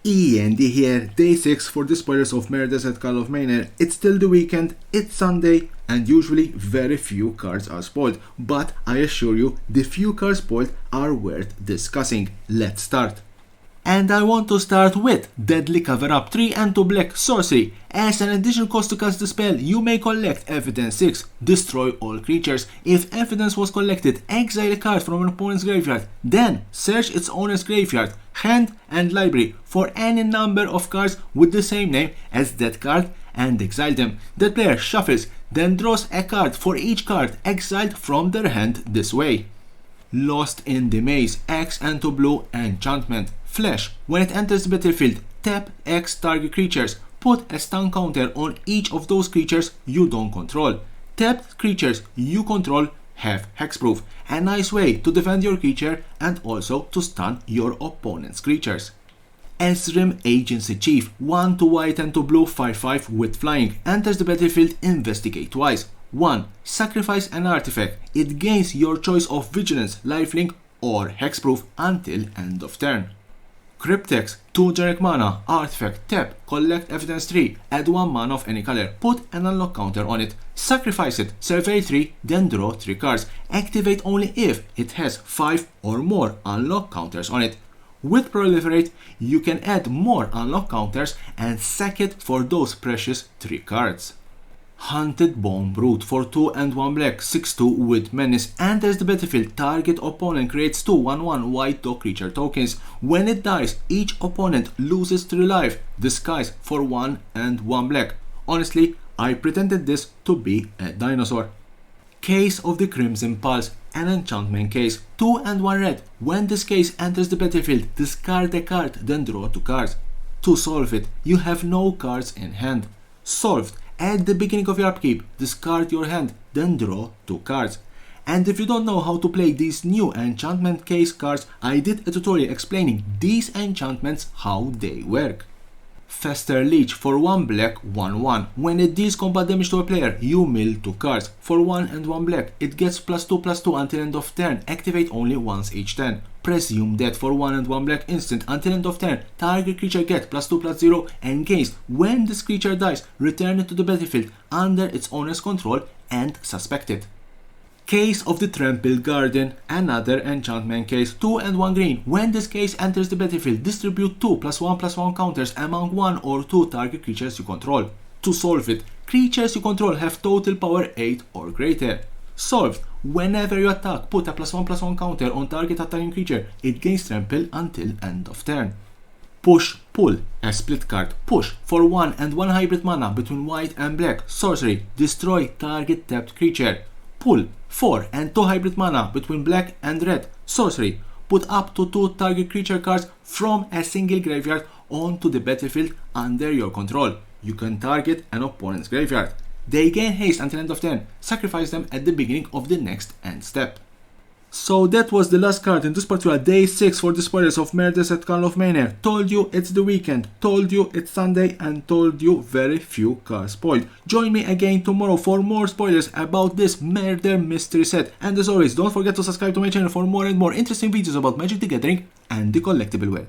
E.N.D here, day 6 for the spoilers of Murders at Karlov Manor. It's still the weekend, it's Sunday, and usually very few cards are spoiled. But I assure you, the few cards spoiled are worth discussing. Let's start. And I want to start with Deadly Cover-Up 3 and 2 Black Sorcery. As an additional cost to cast the spell, you may collect Evidence 6, destroy all creatures. If evidence was collected, exile a card from an opponent's graveyard. Then search its owner's graveyard, hand and library for any number of cards with the same name as that card and exile them. The player shuffles, then draws a card for each card exiled from their hand this way. Lost in the Maze, X and 2 blue enchantment. Flash. When it enters the battlefield, tap X target creatures. Put a stun counter on each of those creatures you don't control. Tapped creatures you control have hexproof. A nice way to defend your creature and also to stun your opponent's creatures. Esrim Agency Chief, 1 2 white and 2 blue 5/5 with flying. Enters the battlefield, investigate twice. 1. Sacrifice an artifact. It gains your choice of vigilance, lifelink or hexproof until end of turn. Cryptex, 2 generic mana, artifact, tap, collect evidence 3, add 1 mana of any color, put an unlock counter on it, sacrifice it, survey 3, then draw 3 cards. Activate only if it has 5 or more unlock counters on it. With Proliferate, you can add more unlock counters and sack it for those precious 3 cards. Hunted Bone Brute for 2 and 1 black, 6/2 with menace. Enters the battlefield, target opponent creates 2 1/1 white dog creature tokens. When it dies, each opponent loses 3 life. Disguise for 1 and 1 black. Honestly, I pretended this to be a dinosaur. Case of the Crimson Pulse, an enchantment case, 2 and 1 red. When this case enters the battlefield, discard a card, then draw 2 cards. To solve it, you have no cards in hand. Solved. At the beginning of your upkeep, discard your hand, then draw 2 cards. And if you don't know how to play these new enchantment case cards, I did a tutorial explaining these enchantments, how they work. Fester Leech for 1 black 1/1. When it deals combat damage to a player, you mill 2 cards. For 1 and 1 black, it gets +2/+2 until end of turn. Activate only once each turn. Presume that for 1 and 1 black instant until end of turn, target creature gets +2/+0 and gains. When this creature dies, return it to the battlefield under its owner's control and suspect it. Case of the Trampled Garden, another enchantment case, 2 and 1 green. When this case enters the battlefield, distribute 2 +1/+1 counters among 1 or 2 target creatures you control. To solve it, creatures you control have total power 8 or greater. Solved. Whenever you attack, put a +1/+1 counter on target attacking creature. It gains trample until end of turn. Push Pull, a split card. Push for 1 and 1 hybrid mana between white and black. Sorcery. Destroy target tapped creature. Pull 4 and 2 hybrid mana between black and red. Sorcery. Put up to 2 target creature cards from a single graveyard onto the battlefield under your control. You can target an opponent's graveyard. They gain haste until end of turn. Sacrifice them at the beginning of the next end step. So that was the last card in this particular day 6 for the spoilers of Murders at Karlov Manor. Told you it's the weekend, told you it's Sunday, and told you very few cards spoiled. Join me again tomorrow for more spoilers about this murder mystery set. And as always, don't forget to subscribe to my channel for more and more interesting videos about Magic the Gathering and the collectible world.